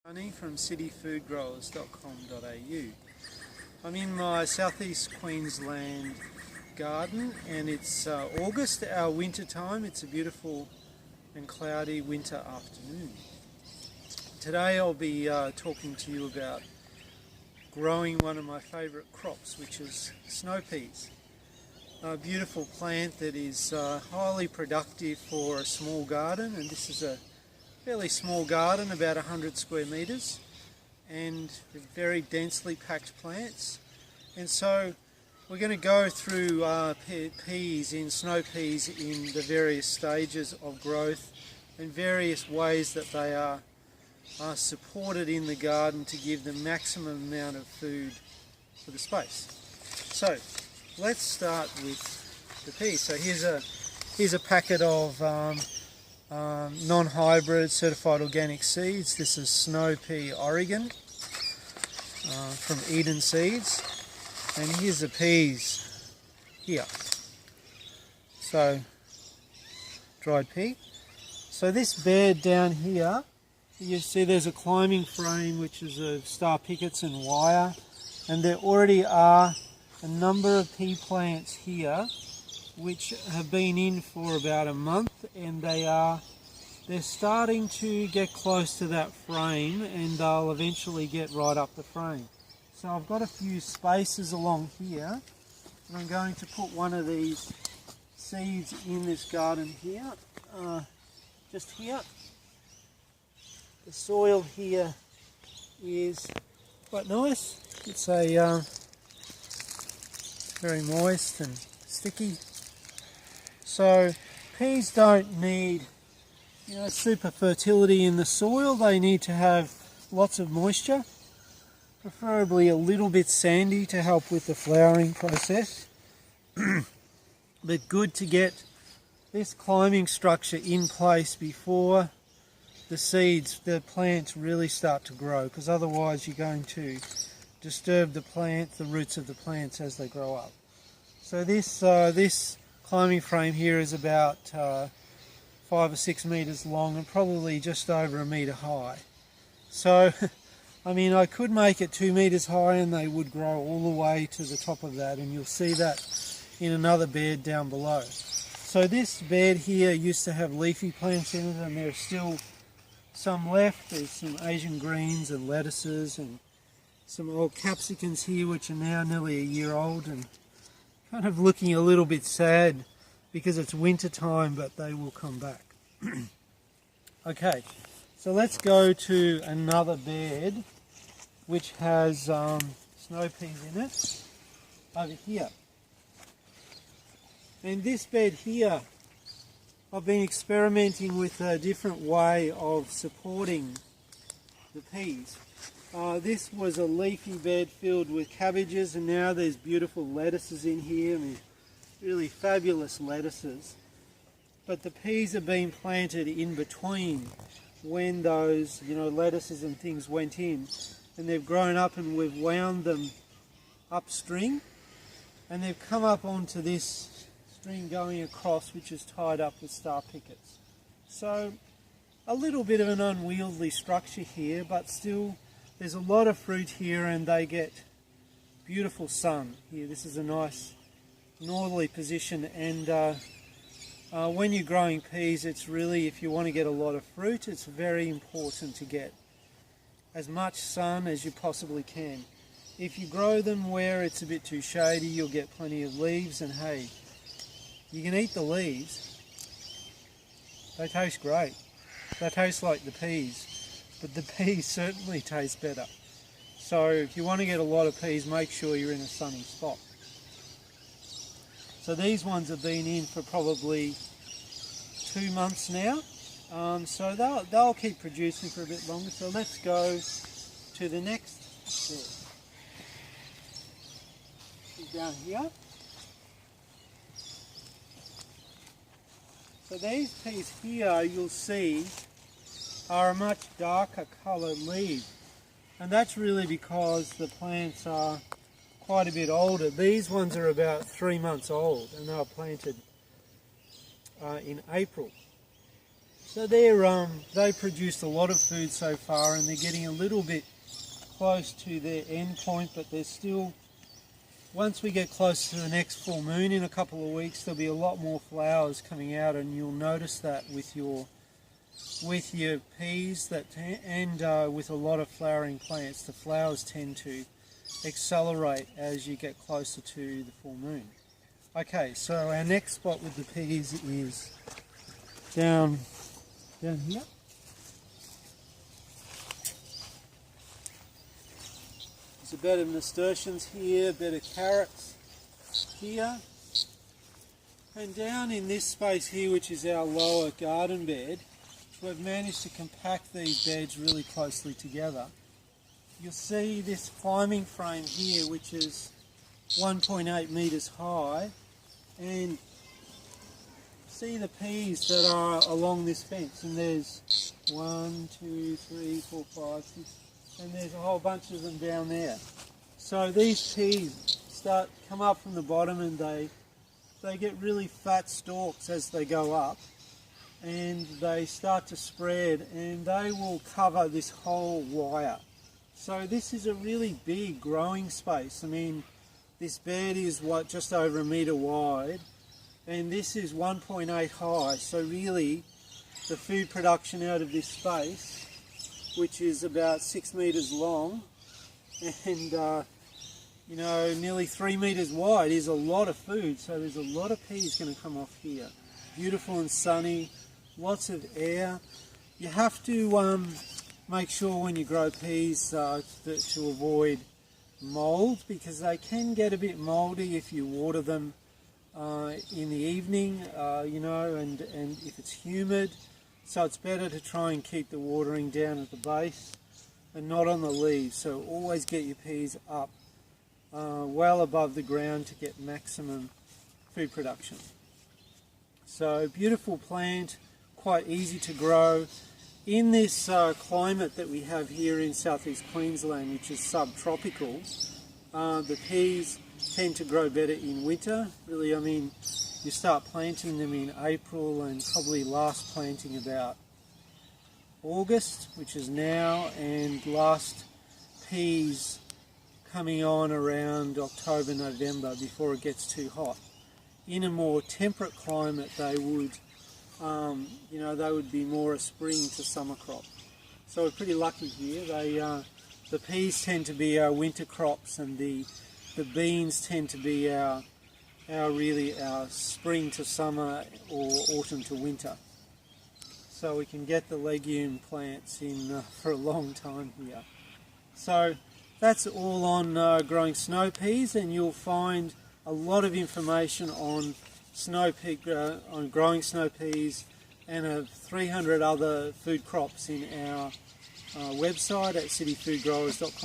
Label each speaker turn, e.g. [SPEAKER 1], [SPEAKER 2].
[SPEAKER 1] Honey from cityfoodgrowers.com.au. I'm in my southeast Queensland garden and it's August, our winter time. It's a beautiful and cloudy winter afternoon. Today I'll be talking to you about growing one of my favourite crops, which is snow peas. A beautiful plant that is highly productive for a small garden, and this is a fairly small garden, about 100 square metres, and very densely packed plants. And so we're going to go through snow peas in the various stages of growth and various ways that they are supported in the garden to give the maximum amount of food for the space. So let's start with the peas. So here's a packet of non-hybrid certified organic seeds. This is Snow Pea Oregon from Eden Seeds, and here's the peas here. So dried pea. So this bed down here, you see there's a climbing frame which is of star pickets and wire, and there already are a number of pea plants here which have been in for about a month, and they're starting to get close to that frame, and they'll eventually get right up the frame. So I've got a few spaces along here, and I'm going to put one of these seeds in this garden here, just here. The soil here is quite nice. It's a very moist and sticky. So peas don't need super fertility in the soil. They need to have lots of moisture, preferably a little bit sandy to help with the flowering process. But good to get this climbing structure in place before the plants really start to grow, because otherwise you're going to disturb the roots of the plants as they grow up. So this climbing frame here is about 5 or 6 metres long and probably just over 1 metre high. So, I mean, I could make it 2 metres high and they would grow all the way to the top of that, and you'll see that in another bed down below. So this bed here used to have leafy plants in it, and there's still some left. There's some Asian greens and lettuces and some old capsicums here which are now nearly a year old and kind of looking a little bit sad because it's winter time, but they will come back. Okay, so let's go to another bed which has snow peas in it, over here. And this bed here, I've been experimenting with a different way of supporting the peas. This was a leafy bed filled with cabbages, and now there's beautiful lettuces in here. I mean, really fabulous lettuces. But the peas are being planted in between when those lettuces and things went in, and they've grown up, and we've wound them upstream, and they've come up onto this string going across, which is tied up with star pickets. So a little bit of an unwieldy structure here, but still there's a lot of fruit here, and they get beautiful sun here. This is a nice northerly position, and when you're growing peas, it's really, if you want to get a lot of fruit, it's very important to get as much sun as you possibly can. If you grow them where it's a bit too shady, you'll get plenty of leaves, and hey, you can eat the leaves. They taste great. They taste like the peas, but the peas certainly taste better. So if you want to get a lot of peas, make sure you're in a sunny spot. So these ones have been in for probably 2 months now. So they'll keep producing for a bit longer. So let's go to the next bed. Down here. So these peas here, you'll see, are a much darker coloured leaf, and that's really because the plants are quite a bit older. These ones are about 3 months old, and they were planted in April. So they produced a lot of food so far, and they're getting a little bit close to their end point, but they're still, once we get close to the next full moon in a couple of weeks, there'll be a lot more flowers coming out, and you'll notice that with your peas and with a lot of flowering plants. The flowers tend to accelerate as you get closer to the full moon. Okay, so our next spot with the peas is down here. There's a bed of nasturtiums here, a bed of carrots here. And down in this space here, which is our lower garden bed, we've managed to compact these beds really closely together. You'll see this climbing frame here, which is 1.8 metres high, and see the peas that are along this fence, and there's 1, 2, 3, 4, 5, 6, and there's a whole bunch of them down there. So these peas come up from the bottom, and they get really fat stalks as they go up, and they start to spread, and they will cover this whole wire. So this is a really big growing space. I mean, this bed is just over 1 metre wide, and this is 1.8 high. So really, the food production out of this space, which is about 6 metres long and you know, nearly 3 metres wide, is a lot of food. So there's a lot of peas going to come off here. Beautiful and sunny, lots of air. You have to make sure when you grow peas to avoid mould, because they can get a bit mouldy if you water them in the evening, you know, and if it's humid. So it's better to try and keep the watering down at the base and not on the leaves. So always get your peas up well above the ground to get maximum food production. So beautiful plant, quite easy to grow. In this climate that we have here in southeast Queensland, which is subtropical, the peas tend to grow better in winter. Really, I mean, you start planting them in April and probably last planting about August, which is now, and last peas coming on around October, November, before it gets too hot. In a more temperate climate, they would you know, they would be more a spring to summer crop. So we're pretty lucky here. The peas tend to be our winter crops, and the beans tend to be our spring to summer or autumn to winter. So we can get the legume plants in for a long time here. So that's all on growing snow peas, and you'll find a lot of information on on growing snow peas and 300 other food crops in our website at cityfoodgrowers.com.